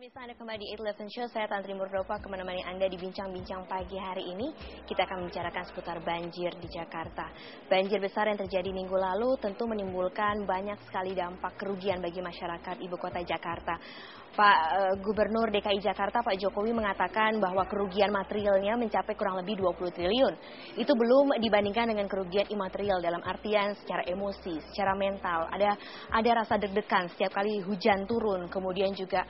Pemirsa, Anda kembali di 811 Show. Saya Tantri Murdopa akan menemani Anda di bincang-bincang pagi hari ini. Kita akan membicarakan seputar banjir di Jakarta. Banjir besar yang terjadi minggu lalu tentu menimbulkan banyak sekali dampak kerugian bagi masyarakat ibu kota Jakarta. Pak Gubernur DKI Jakarta, Pak Jokowi mengatakan bahwa kerugian materialnya mencapai kurang lebih 20 triliun. Itu belum dibandingkan dengan kerugian imaterial dalam artian secara emosi, secara mental. Ada rasa deg-degan setiap kali hujan turun, kemudian juga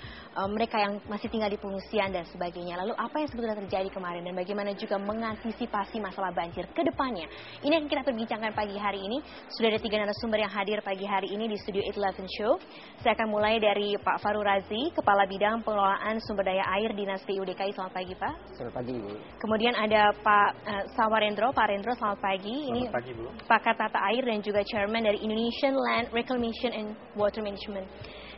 mereka yang masih tinggal di pengungsian dan sebagainya. Lalu apa yang sebetulnya terjadi kemarin dan bagaimana juga mengantisipasi masalah banjir ke depannya? Ini akan kita perbincangkan pagi hari ini. Sudah ada 3 narasumber yang hadir pagi hari ini di studio 811 Show. Saya akan mulai dari Pak Faru Razi, Kepala Bidang Pengelolaan Sumber Daya Air Dinas PU DKI. Selamat pagi, Pak. Selamat pagi, Ibu. Kemudian ada Pak Sawarendro. Pak Rendro, selamat pagi. Selamat pagi, Bu. Pakar Tata Air dan juga Chairman dari Indonesian Land Reclamation and Water Management.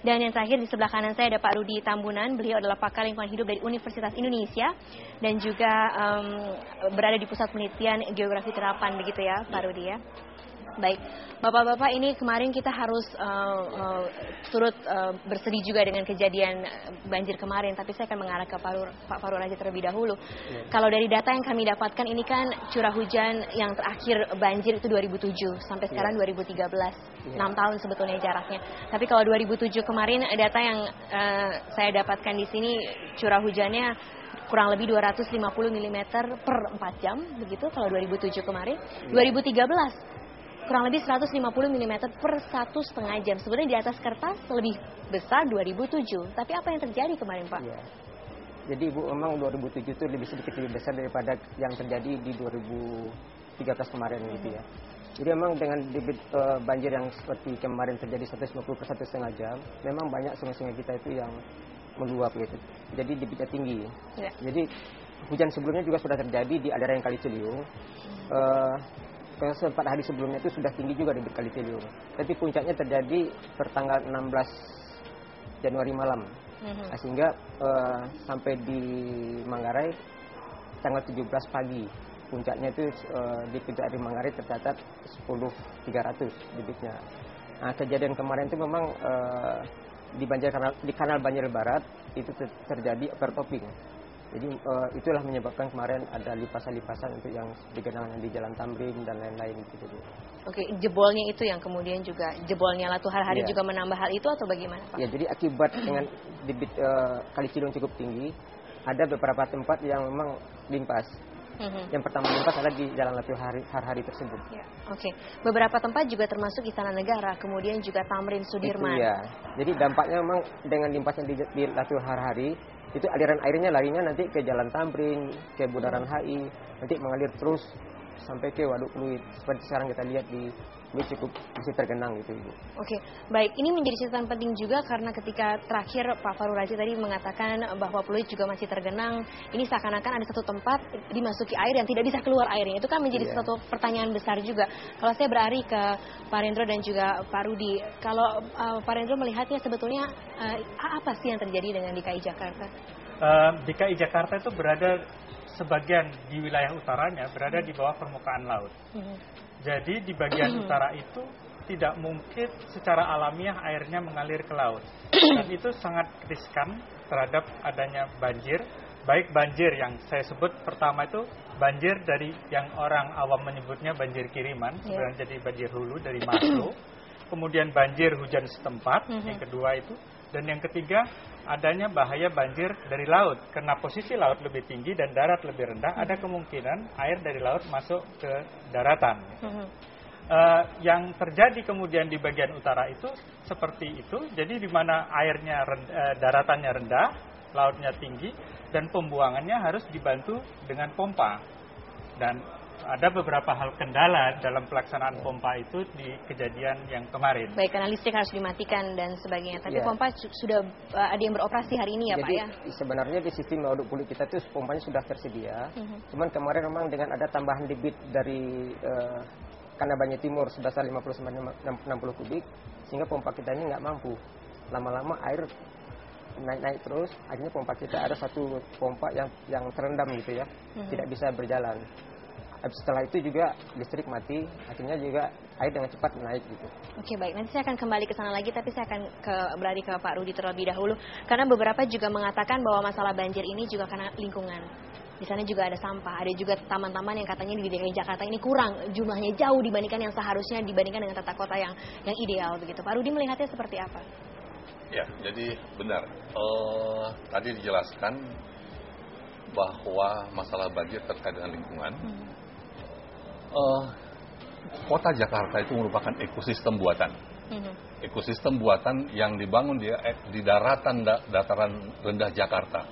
Dan yang terakhir di sebelah kanan saya ada Pak Rudi Tambunan. Beliau adalah pakar lingkungan hidup dari Universitas Indonesia dan juga berada di Pusat Penelitian Geografi Terapan, begitu ya, Pak Rudi ya. Baik, Bapak-bapak, ini kemarin kita harus turut bersedih juga dengan kejadian banjir kemarin, tapi saya akan mengarah ke Pak Faru Razi terlebih dahulu. Kalau dari data yang kami dapatkan, ini kan curah hujan yang terakhir banjir itu 2007 sampai sekarang 2013, 6 tahun sebetulnya jaraknya. Tapi kalau 2007 kemarin, data yang saya dapatkan di sini curah hujannya kurang lebih 250 mm per 4 jam, begitu kalau 2007 kemarin. 2013 kurang lebih 150 mm per 1,5 jam. Sebenarnya di atas kertas lebih besar 2007. Tapi apa yang terjadi kemarin, Pak? Ya. Jadi Ibu, memang 2007 itu sedikit lebih besar daripada yang terjadi di 2013 kemarin gitu ya. Jadi memang dengan debit banjir yang seperti kemarin terjadi 150 per 1,5 jam, memang banyak sungai-sungai kita itu yang meluap gitu. Jadi debitnya tinggi. Ya. Jadi hujan sebelumnya juga sudah terjadi di Adarayang Kali Ciliwung. Sempat hari sebelumnya itu sudah tinggi juga debit Kali Ciliwung. Tapi puncaknya terjadi pertanggal 16 Januari malam. Sehingga sampai di Manggarai tanggal 17 pagi. Puncaknya itu di puncak di Manggarai tercatat 10.300 debitnya. Nah, kejadian kemarin itu memang di kanal Banjir Barat itu terjadi overtopping. Jadi itulah menyebabkan kemarin ada lipasan-lipasan untuk yang dikenal di Jalan Tamrin dan lain-lain gitu. Oke, jebolnya itu yang kemudian juga jebolnya Latu Har-Hari juga menambah hal itu atau bagaimana, Pak? Ya, jadi akibat dengan debit Kali Ciliwung cukup tinggi, ada beberapa tempat yang memang limpas. Yang pertama limpas adalah di Jalan Latu Har-Hari tersebut. Ya. Oke, beberapa tempat juga termasuk Istana Negara, kemudian juga Tamrin Sudirman. Itu, ya. Jadi dampaknya memang dengan limpasan di Latu Har-Hari, itu aliran airnya larinya nanti ke Jalan Tamrin, ke Bundaran HI, nanti mengalir terus sampai ke Waduk Pluit. Seperti sekarang kita lihat di ini cukup masih tergenang gitu, Ibu. Oke, baik. Ini menjadi catatan penting juga karena ketika terakhir Pak Faru Razi tadi mengatakan bahwa Pluit juga masih tergenang. Ini seakan-akan ada satu tempat dimasuki air dan tidak bisa keluar airnya. Itu kan menjadi satu pertanyaan besar juga. Kalau saya beralih ke Pak Rendro dan juga Pak Rudi, kalau Pak Rendro melihatnya sebetulnya apa sih yang terjadi dengan DKI Jakarta? DKI Jakarta itu berada sebagian di wilayah utaranya berada di bawah permukaan laut. Jadi di bagian utara itu tidak mungkin secara alamiah airnya mengalir ke laut. Dan itu sangat riskan terhadap adanya banjir. Baik banjir yang saya sebut pertama itu banjir dari yang orang awam menyebutnya banjir kiriman, sebenarnya jadi banjir hulu dari makro. Kemudian banjir hujan setempat, yang kedua itu. Dan yang ketiga, adanya bahaya banjir dari laut. Karena posisi laut lebih tinggi dan darat lebih rendah, ada kemungkinan air dari laut masuk ke daratan. Yang terjadi kemudian di bagian utara itu seperti itu. Jadi di mana airnya daratannya rendah, lautnya tinggi, dan pembuangannya harus dibantu dengan pompa. Dan ada beberapa hal kendala dalam pelaksanaan pompa itu di kejadian yang kemarin. Baik, karena listrik harus dimatikan dan sebagainya. Tapi pompa sudah ada yang beroperasi hari ini ya, Pak ya? Jadi sebenarnya di sistem Waduk Pluit kita itu pompanya sudah tersedia. Cuman kemarin memang dengan ada tambahan debit dari Kanal Banjir Timur sebesar 59-60 kubik, sehingga pompa kita ini nggak mampu. Lama-lama air naik terus, akhirnya pompa kita ada satu pompa yang terendam gitu ya, tidak bisa berjalan. Setelah itu juga listrik mati, akhirnya juga air dengan cepat naik gitu. Oke, baik, nanti saya akan kembali ke sana lagi, tapi saya akan beralih ke Pak Rudi terlebih dahulu, karena beberapa juga mengatakan bahwa masalah banjir ini juga karena lingkungan. Di sana juga ada sampah, ada juga taman-taman yang katanya di DKI Jakarta ini kurang jumlahnya, jauh dibandingkan yang seharusnya, dibandingkan dengan tata kota yang ideal begitu. Pak Rudi melihatnya seperti apa? Ya, jadi benar. Tadi dijelaskan bahwa masalah banjir terkait dengan lingkungan. Kota Jakarta itu merupakan ekosistem buatan. Ekosistem buatan yang dibangun di dataran rendah Jakarta.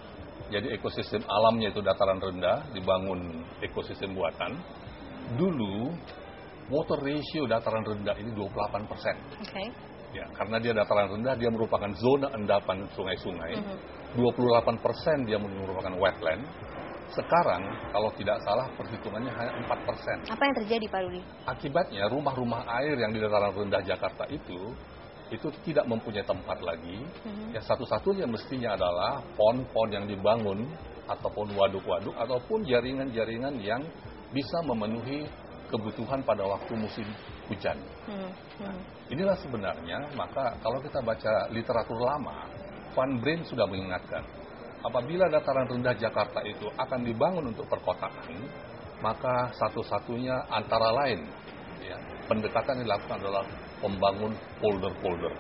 Jadi ekosistem alamnya itu dataran rendah, dibangun ekosistem buatan. Dulu water ratio dataran rendah ini 28%. Okay. Ya, karena dia dataran rendah, dia merupakan zona endapan sungai-sungai. 28% dia merupakan wetland. Sekarang kalau tidak salah perhitungannya hanya 4%. Apa yang terjadi, Pak Rudi? Akibatnya rumah-rumah air yang di dataran rendah Jakarta itu tidak mempunyai tempat lagi. Yang satu-satunya mestinya adalah pond-pond yang dibangun ataupun waduk-waduk ataupun jaringan-jaringan yang bisa memenuhi kebutuhan pada waktu musim hujan. Nah, inilah sebenarnya, maka kalau kita baca literatur lama, Van Breen sudah mengingatkan, apabila dataran rendah Jakarta itu akan dibangun untuk perkotaan, maka satu-satunya antara lain ya, pendekatan yang dilakukan adalah membangun polder-polder.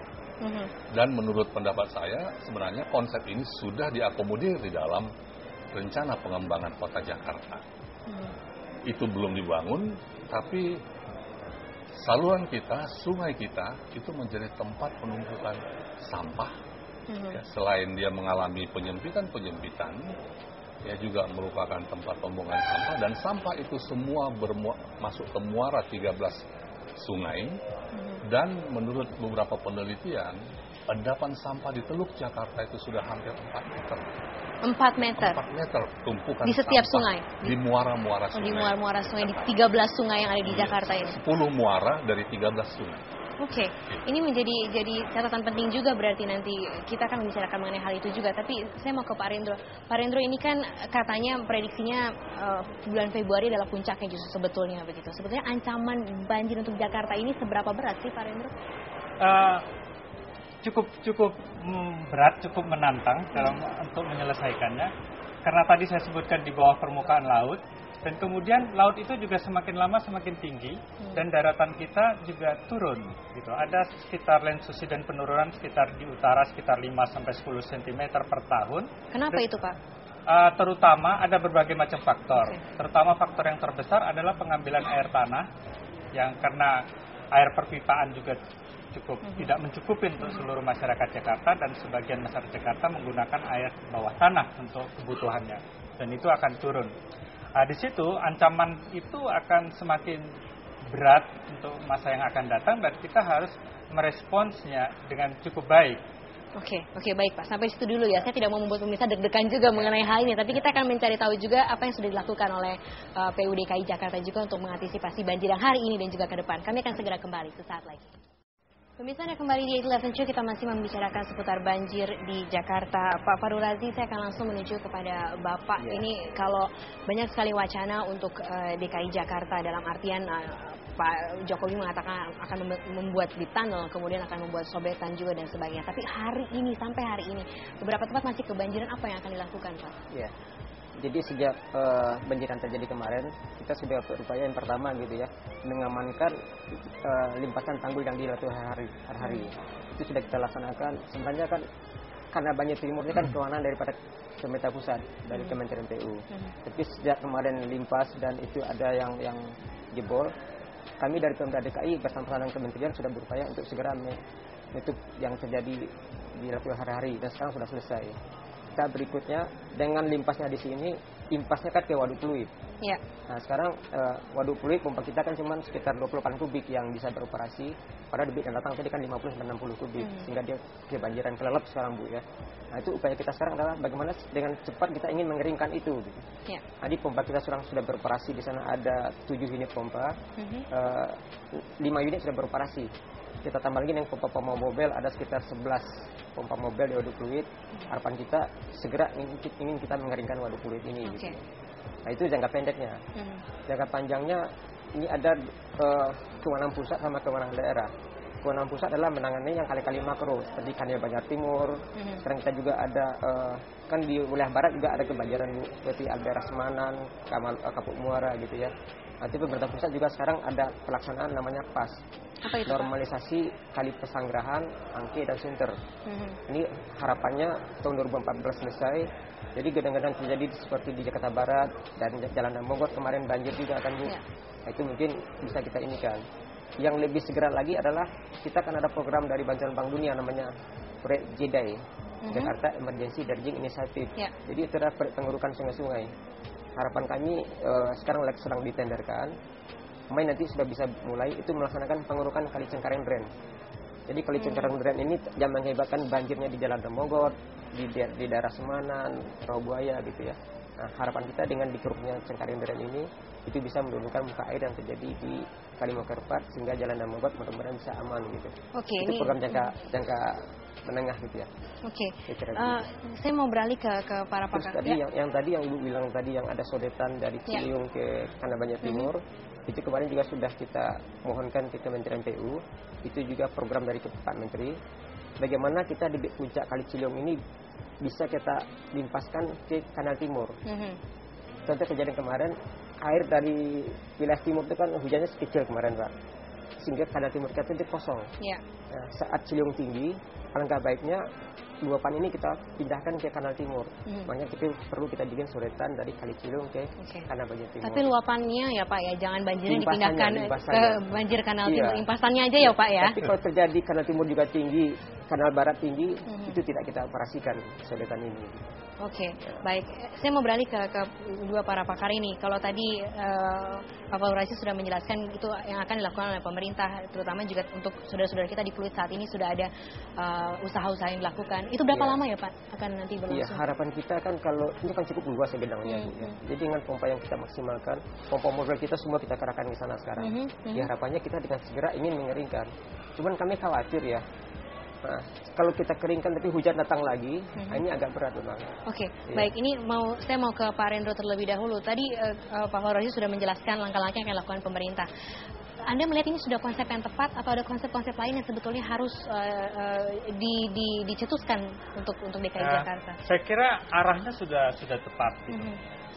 Dan menurut pendapat saya, sebenarnya konsep ini sudah diakomodir di dalam rencana pengembangan kota Jakarta. Itu belum dibangun, tapi saluran kita, sungai kita, itu menjadi tempat penumpukan sampah. Ya, selain dia mengalami penyempitan, ya juga merupakan tempat pembuangan sampah, dan sampah itu semua masuk ke muara 13 sungai. Dan menurut beberapa penelitian, endapan sampah di Teluk Jakarta itu sudah hampir 4 meter. 4 meter? 4 meter tumpukan di setiap sampah sungai? Di muara-muara sungai. Di muara-muara sungai, di 13 sungai yang ada di Jakarta ini? 10 muara dari 13 sungai. Oke, ini jadi catatan penting juga, berarti nanti kita akan membicarakan mengenai hal itu juga. Tapi saya mau ke Pak Rendro. Pak Rendro, ini kan katanya prediksinya bulan Februari adalah puncaknya justru sebetulnya begitu. Sebetulnya ancaman banjir untuk Jakarta ini seberapa berat sih, Pak Rendro? Cukup berat, cukup menantang untuk menyelesaikannya. Karena tadi saya sebutkan di bawah permukaan laut. Dan kemudian laut itu juga semakin lama semakin tinggi dan daratan kita juga turun gitu. Ada sekitar dan penurunan sekitar di utara sekitar 5-10 cm per tahun. Kenapa itu, Pak? Terutama ada berbagai macam faktor. Terutama faktor yang terbesar adalah pengambilan air tanah yang karena air perpipaan juga cukup tidak mencukupi untuk seluruh masyarakat Jakarta, dan sebagian masyarakat Jakarta menggunakan air bawah tanah untuk kebutuhannya, dan itu akan turun. Di situ ancaman itu akan semakin berat untuk masa yang akan datang, dan kita harus meresponsnya dengan cukup baik. Oke, baik Pak. Sampai situ dulu ya. Saya tidak mau membuat pemirsa deg-degan juga mengenai hal ini, tapi kita akan mencari tahu juga apa yang sudah dilakukan oleh PU DKI Jakarta juga untuk mengantisipasi banjir yang hari ini dan juga ke depan. Kami akan segera kembali sesaat lagi. Pemirsa, Anda kembali di 11 Show. Kita masih membicarakan seputar banjir di Jakarta. Pak Farul Razi, saya akan langsung menuju kepada Bapak. Ini kalau banyak sekali wacana untuk DKI Jakarta, dalam artian Pak Jokowi mengatakan akan membuat deep tunnel, kemudian akan membuat sobetan juga dan sebagainya. Tapi sampai hari ini, beberapa tempat masih kebanjiran. Apa yang akan dilakukan, Pak? Ya. Jadi sejak banjiran terjadi kemarin, kita sudah berupaya yang pertama gitu ya, mengamankan limpasan tanggul yang dilakukan hari-hari. Itu sudah kita laksanakan. Sebenarnya kan karena banjir timur ini kan kewenangan daripada pemerintah pusat, dari Kementerian PU. Tapi sejak kemarin limpas dan itu ada yang jebol, kami dari Pemda DKI bersama dengan kementerian sudah berupaya untuk segera menutup yang terjadi dilakukan hari-hari, dan sekarang sudah selesai. Kita berikutnya dengan limpasnya di sini, impasnya kan ke waduk fluid. Ya. Nah sekarang waduk fluid pompa kita kan cuma sekitar 28 kubik yang bisa beroperasi. Pada debit yang datang tadi kan 50-60 kubik, sehingga dia kebanjiran kelelep sekarang Bu ya. Nah itu upaya kita sekarang adalah bagaimana dengan cepat kita ingin mengeringkan itu. Gitu. Ya. Jadi pompa kita sudah beroperasi, di sana ada 7 unit pompa, 5 unit sudah beroperasi. Kita tambah lagi yang pompa mobil, ada sekitar 11 pompa mobil di waduk fluid. Harapan kita segera ingin kita mengeringkan waduk fluid ini. Gitu. Nah, itu jangka pendeknya. Jangka panjangnya ini ada kewenangan pusat sama kewenangan daerah. Kewenangan pusat adalah menangani yang kali-kali makro seperti Kanil Banjar Timur. Sekarang kita juga ada kan di wilayah barat juga ada kebanjiran seperti Albera Semanan, Kapuk Muara gitu ya. Nanti pemerintah pusat juga sekarang ada pelaksanaan namanya PAS. Apa itu, normalisasi kali Pesanggerahan, Angke dan Sunter. Ini harapannya tahun 2014 selesai. Jadi kadang-kadang terjadi seperti di Jakarta Barat dan Jalan Mogot kemarin banjir juga kan Bu. Nah, itu mungkin bisa kita inikan. Yang lebih segera lagi adalah kita kan ada program dari bantuan Bank Dunia namanya Proyek JEDI, Jakarta Emergency Dredging Initiative. Jadi itu adalah proyek pengurukan sungai-sungai. Harapan kami sekarang sedang ditenderkan. Mei nanti sudah bisa mulai itu melaksanakan pengurukan Kali Cengkareng Dren. Jadi Kali Cengkareng Dren ini yang mengakibatkan banjirnya di Jalan Mogot, di daerah Semanan, Rawabuaya gitu ya. Nah, harapan kita dengan dikeruknya Cengkareng Dren ini itu bisa menurunkan muka air yang terjadi di Kali Mokerpat sehingga Jalan Mogot mudah-mudahan bisa aman gitu. Itu ini program jangka menengah gitu ya. Saya mau beralih ke para pakar. Terus tadi yang tadi yang Ibu bilang tadi yang ada sodetan dari Ciliwung ke Kanal Banjar Timur, itu kemarin juga sudah kita mohonkan ke Kementerian PU, itu juga program dari Pak Menteri. Bagaimana kita di puncak Kali Ciliwung ini bisa kita limpaskan ke Kanal Timur. Contoh kejadian kemarin, air dari wilayah timur itu kan hujannya kecil kemarin Pak, sehingga Kanal Timur kita itu kosong. Nah, saat Ciliwung tinggi, alangkah baiknya luapan ini kita pindahkan ke Kanal Timur. Makanya kita perlu kita bikin sodetan dari Kali Ciliwung ke Kanal Banjar Timur. Tapi luapannya ya Pak ya, jangan banjirnya dipindahkan ke banjir Kanal Timur. Impasannya aja ya Pak ya. Tapi kalau terjadi Kanal Timur juga tinggi, Kanal Barat tinggi, itu tidak kita operasikan sodetan ini. Baik. Saya mau beralih ke dua para pakar ini. Kalau tadi Pak Fahrul sudah menjelaskan itu yang akan dilakukan oleh pemerintah, terutama juga untuk saudara-saudara kita di Pluit saat ini sudah ada usaha-usaha yang dilakukan. Itu berapa lama ya Pak akan nanti berlangsung? Iya, harapan kita kan kalau ini kan cukup luas ya bidangnya Bu ya. Jadi dengan pompa yang kita maksimalkan, pompa mobil kita semua kita kerahkan ke sana sekarang. Ya harapannya kita dengan segera ingin mengeringkan. Cuman kami khawatir ya. Nah, kalau kita keringkan tapi hujan datang lagi, ini agak berat memang. Baik. Ini saya mau ke Pak Rendro terlebih dahulu. Tadi Pak Fahrul sudah menjelaskan langkah-langkah yang akan dilakukan pemerintah. Anda melihat ini sudah konsep yang tepat atau ada konsep-konsep lain yang sebetulnya harus dicetuskan untuk DKI Jakarta? Saya kira arahnya sudah tepat.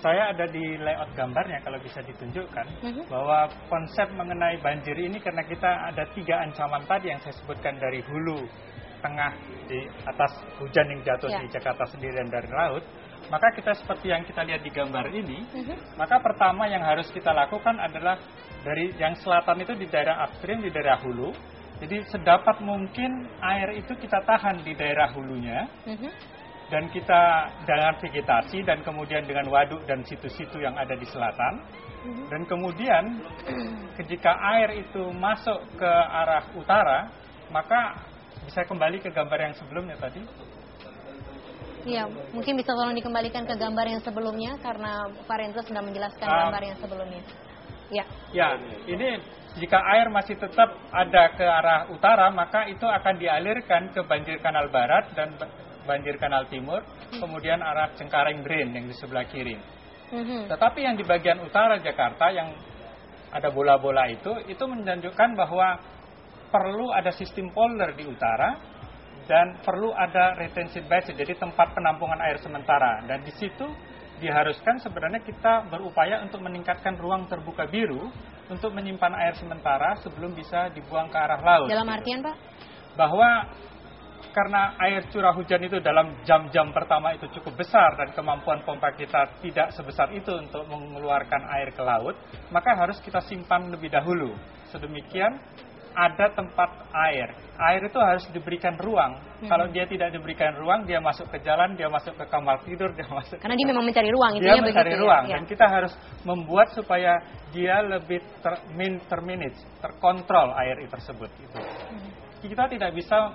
Saya ada di layout gambarnya kalau bisa ditunjukkan bahwa konsep mengenai banjir ini karena kita ada 3 ancaman tadi yang saya sebutkan dari hulu, tengah, di atas hujan yang jatuh di Jakarta sendiri dan dari laut. Maka kita seperti yang kita lihat di gambar ini, maka pertama yang harus kita lakukan adalah dari yang selatan itu di daerah upstream, di daerah hulu. Jadi sedapat mungkin air itu kita tahan di daerah hulunya. Dan kita dengan vegetasi dan kemudian dengan waduk dan situ-situ yang ada di selatan. Dan kemudian ketika air itu masuk ke arah utara, maka bisa kembali ke gambar yang sebelumnya tadi. Iya, mungkin bisa tolong dikembalikan ke gambar yang sebelumnya karena Pak Rendro sudah menjelaskan gambar yang sebelumnya. Ya, ini jika air masih tetap ada ke arah utara, maka itu akan dialirkan ke banjir Kanal Barat dan banjir Kanal Timur, kemudian arah Cengkareng Drain yang di sebelah kiri. Tetapi yang di bagian utara Jakarta yang ada bola-bola itu menunjukkan bahwa perlu ada sistem polder di utara dan perlu ada retention basin, jadi tempat penampungan air sementara. Dan di situ diharuskan sebenarnya kita berupaya untuk meningkatkan ruang terbuka biru untuk menyimpan air sementara sebelum bisa dibuang ke arah laut. Dalam artian Pak? Bahwa karena air curah hujan itu dalam jam-jam pertama itu cukup besar dan kemampuan pompa kita tidak sebesar itu untuk mengeluarkan air ke laut, maka harus kita simpan lebih dahulu. Sedemikian ada tempat air. Air itu harus diberikan ruang. Kalau dia tidak diberikan ruang, dia masuk ke jalan, dia masuk ke kamar tidur, dia masuk. Karena dia memang mencari ruang, dia mencari ruang. Dan kita harus membuat supaya dia lebih terkontrol air tersebut. Gitu. Kita tidak bisa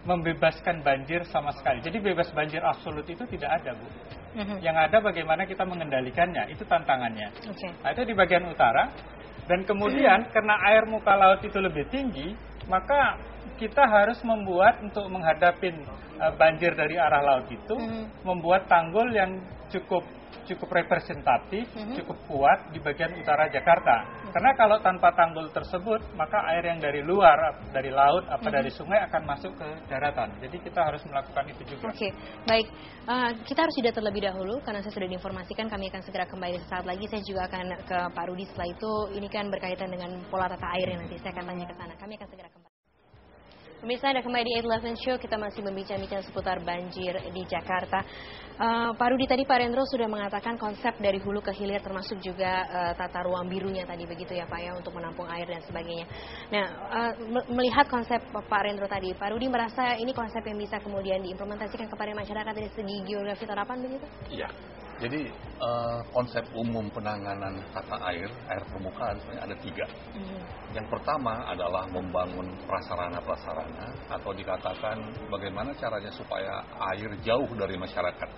membebaskan banjir sama sekali. Jadi bebas banjir absolut itu tidak ada, Bu. Yang ada bagaimana kita mengendalikannya, itu tantangannya. Nah, itu di bagian utara. Dan kemudian karena air muka laut itu lebih tinggi, maka kita harus membuat untuk menghadapi banjir dari arah laut itu, membuat tanggul yang cukup cukup representatif, cukup kuat di bagian utara Jakarta. Karena kalau tanpa tanggul tersebut, maka air yang dari luar, dari laut, dari sungai akan masuk ke daratan. Jadi kita harus melakukan itu juga. Oke, baik. Kita harus jeda terlebih dahulu karena saya sudah diinformasikan kami akan segera kembali sesaat lagi. Saya juga akan ke Pak Rudi setelah itu. Ini kan berkaitan dengan pola tata air yang nanti saya akan tanya ke sana. Kami akan segera kembali. Pemirsa, Anda kembali di 811 Show, kita masih berbincang-bincang seputar banjir di Jakarta. Pak Rudi, tadi Pak Rendro sudah mengatakan konsep dari hulu ke hilir termasuk juga tata ruang birunya tadi begitu ya Pak ya, untuk menampung air dan sebagainya. Nah, melihat konsep Pak Rendro tadi, Pak Rudi merasa ini konsep yang bisa kemudian diimplementasikan kepada masyarakat dari segi geografi terapan begitu? Iya. Jadi konsep umum penanganan tata air permukaan sebenarnya ada 3. Yang pertama adalah membangun prasarana-prasarana atau dikatakan bagaimana caranya supaya air jauh dari masyarakat,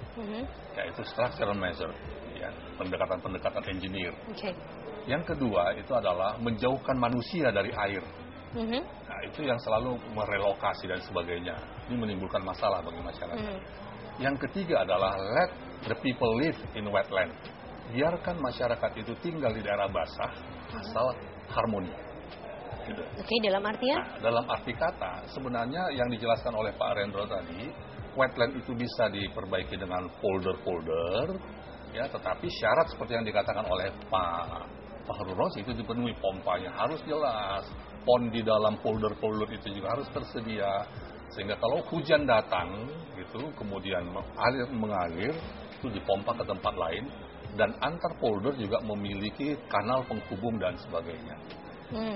yaitu structural measure, ya, pendekatan-pendekatan engineer. Yang kedua itu adalah menjauhkan manusia dari air. Nah, itu yang selalu merelokasi dan sebagainya. Ini menimbulkan masalah bagi masyarakat. Yang ketiga adalah let the people live in wetland. Biarkan masyarakat itu tinggal di daerah basah asal harmoni. Gitu. Oke, dalam artian? Nah, dalam arti kata, sebenarnya yang dijelaskan oleh Pak Rendro tadi, wetland itu bisa diperbaiki dengan folder-folder, ya, tetapi syarat seperti yang dikatakan oleh Pak Harun Rosi itu dipenuhi, pompanya harus jelas, pond di dalam folder-folder itu juga harus tersedia. Sehingga kalau hujan datang, gitu, kemudian mengalir, itu dipompa ke tempat lain, dan antar polder juga memiliki kanal penghubung dan sebagainya.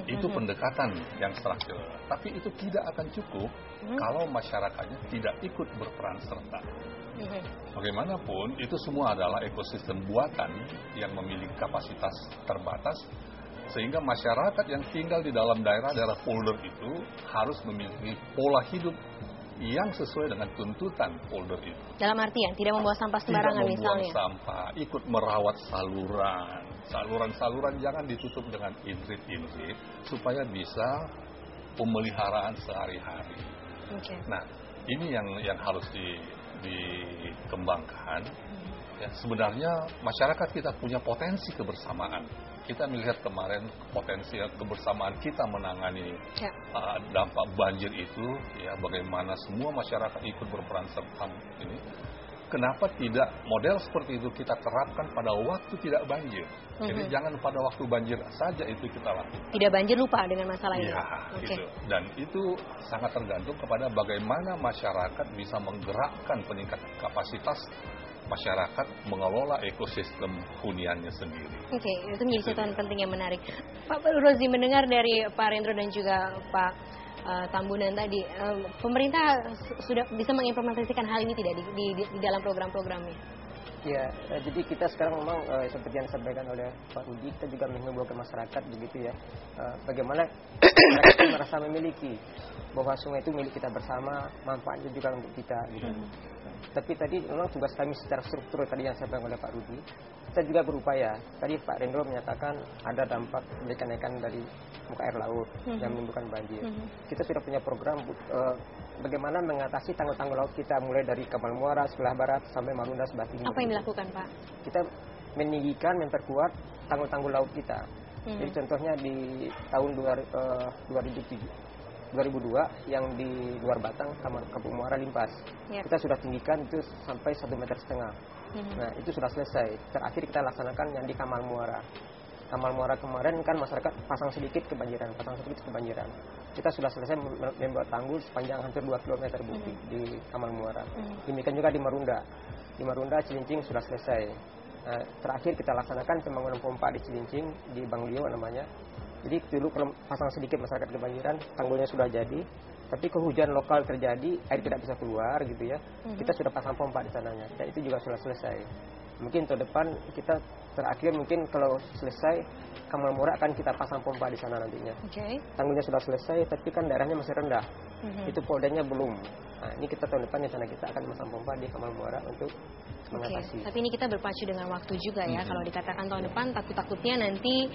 Itu pendekatan yang struktural. Tapi itu tidak akan cukup kalau masyarakatnya tidak ikut berperan serta. Bagaimanapun, itu semua adalah ekosistem buatan yang memiliki kapasitas terbatas, sehingga masyarakat yang tinggal di dalam daerah-daerah polder itu harus memiliki pola hidup yang sesuai dengan tuntutan polder itu. Dalam artian tidak membawa sampah sembarangan misalnya. Tidak membuang sampah, ikut merawat saluran. Saluran-saluran jangan ditutup dengan inrit-inrit supaya bisa pemeliharaan sehari-hari. Nah, ini yang harus dikembangkan. Ya, sebenarnya masyarakat kita punya potensi kebersamaan. Kita melihat kemarin potensi kebersamaan kita menangani dampak banjir itu, ya, bagaimana semua masyarakat ikut berperan serta ini. Kenapa tidak model seperti itu kita terapkan pada waktu tidak banjir? Jadi jangan pada waktu banjir saja itu kita lakukan. Tidak banjir lupa dengan masalah ini. Ya, gitu. Dan itu sangat tergantung kepada bagaimana masyarakat bisa menggerakkan peningkatan kapasitas masyarakat mengelola ekosistem huniannya sendiri. Oke, itu menjadi catatan penting yang menarik. Pak Rozi, mendengar dari Pak Rendro dan juga Pak Tambunan tadi, pemerintah sudah bisa mengimplementasikan hal ini tidak di dalam program-programnya? Ya, jadi kita sekarang memang seperti yang disampaikan oleh Pak Rudi, kita juga menghimbau ke masyarakat begitu ya, bagaimana masyarakat merasa memiliki bahwa sungai itu milik kita bersama, manfaatnya juga untuk kita gitu. Tapi tadi memang tugas kami secara struktur tadi yang disampaikan oleh Pak Rudi, kita juga berupaya. Tadi Pak Rendro menyatakan ada dampak kenaikan dari muka air laut yang menimbulkan banjir. Kita sudah punya program bagaimana mengatasi tanggul-tanggul laut kita, mulai dari Kamal Muara sebelah barat sampai Marunda sebelah timur. Apa yang dilakukan, Pak? Kita meninggikan, memperkuat tanggul-tanggul laut kita. Jadi contohnya di tahun 2002 yang di luar Batang, Kampung Muara Limpas. Kita sudah tinggikan itu sampai 1,5 meter. Nah, itu sudah selesai. Terakhir kita laksanakan yang di Kamal Muara. Kamal Muara kemarin kan masyarakat pasang sedikit kebanjiran. Kita sudah selesai membuat tanggul sepanjang hampir 2 km di Kamal Muara. Demikian juga di Marunda. Di Marunda Cilincing sudah selesai. Nah, terakhir kita laksanakan pembangunan pompa di Cilincing, di Banglio namanya. Jadi dulu kalau pasang sedikit masyarakat kebanjiran, tanggulnya sudah jadi, tapi kehujan lokal terjadi, air tidak bisa keluar gitu ya. Kita sudah pasang pompa di sananya, dan itu juga sudah selesai. Mungkin tahun depan kita terakhir mungkin kalau selesai Kamal Muara akan kita pasang pompa di sana nantinya. Tanggulnya sudah selesai, tapi kan daerahnya masih rendah. Itu poldanya belum. Nah, ini kita tahun depan rencana kita akan memasang pompa di Kamal Muara untuk mengatasi. Tapi ini kita berpacu dengan waktu juga ya. Kalau dikatakan tahun depan, takutnya nanti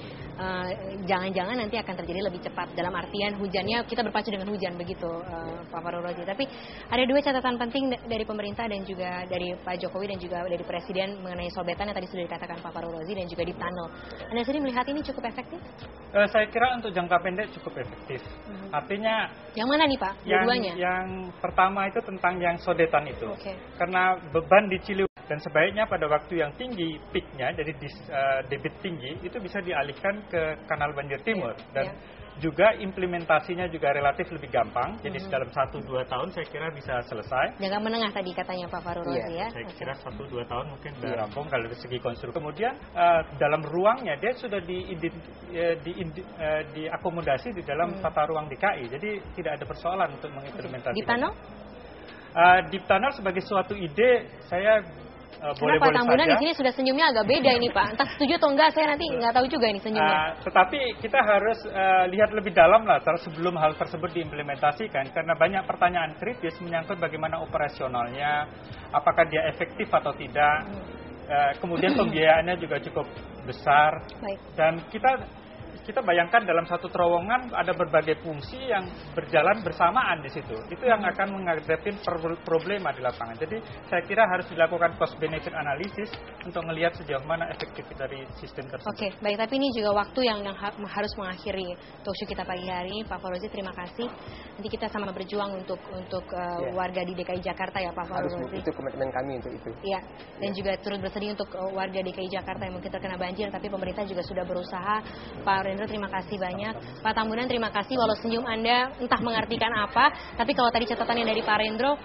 jangan-jangan nanti akan terjadi lebih cepat. Dalam artian hujannya kita berpacu dengan hujan begitu, Pak Fahrul Razi. Tapi ada dua catatan penting dari pemerintah dan juga dari Pak Jokowi dan juga dari Presiden mengenai sobetan yang tadi sudah dikatakan Pak Fahrul Razi dan juga di tunnel. Anda sendiri melihat ini cukup efektif? Saya kira untuk jangka pendek cukup efektif. Artinya yang mana nih Pak? Dua-duanya? Yang pertama itu tentang yang sodetan itu. Karena beban di Ciliwung dan sebaiknya pada waktu yang tinggi peaknya, jadi debit tinggi itu bisa dialihkan ke kanal banjir timur dan juga implementasinya juga relatif lebih gampang. Jadi dalam 1-2 tahun saya kira bisa selesai. Jangka menengah tadi katanya Pak Fahrul Razi ya. Saya kira 1-2 tahun mungkin sudah rampung kalau dari segi konstruksi. Kemudian dalam ruangnya dia sudah diakomodasi di dalam tata ruang DKI. Jadi tidak ada persoalan untuk mengimplementasikan. Deep tunnel? Deep tunnel sebagai suatu ide saya boleh-boleh Pak Tambunan saja. di sini sudah senyumnya agak beda ini Pak. Entah setuju atau enggak, saya nanti nggak tahu juga ini senyumnya. Tetapi kita harus lihat lebih dalam lah sebelum hal tersebut diimplementasikan. Karena banyak pertanyaan kritis menyangkut bagaimana operasionalnya, apakah dia efektif atau tidak. Kemudian pembiayaannya juga cukup besar. Dan kita bayangkan dalam satu terowongan ada berbagai fungsi yang berjalan bersamaan di situ. Itu yang akan menghadapi problema di lapangan. Jadi saya kira harus dilakukan cost benefit analysis untuk melihat sejauh mana efektif dari sistem tersebut. Oke, baik. Tapi ini juga waktu yang harus mengakhiri talkshow kita pagi hari. Pak Fahrul Razi, terima kasih. Nanti kita sama berjuang untuk warga di DKI Jakarta ya Pak Fahrul Razi. Itu komitmen kami untuk itu. Iya. Dan juga turut bersedih untuk warga DKI Jakarta yang mungkin terkena banjir. Tapi pemerintah juga sudah berusaha. Pak terima kasih banyak. Pak Tambunan, terima kasih. Walau senyum Anda entah mengartikan apa, tapi kalau tadi catatannya dari Pak Rendro,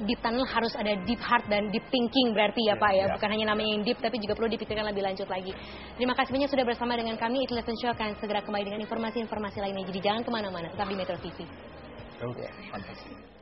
deep tunnel harus ada deep heart dan deep thinking berarti ya Pak ya. Bukan hanya namanya yang deep, tapi juga perlu dipikirkan lebih lanjut lagi. Terima kasih banyak sudah bersama dengan kami. It Listen Show akan segera kembali dengan informasi-informasi lainnya. Jadi jangan kemana-mana, tetap di Metro TV. Oke, fantastis.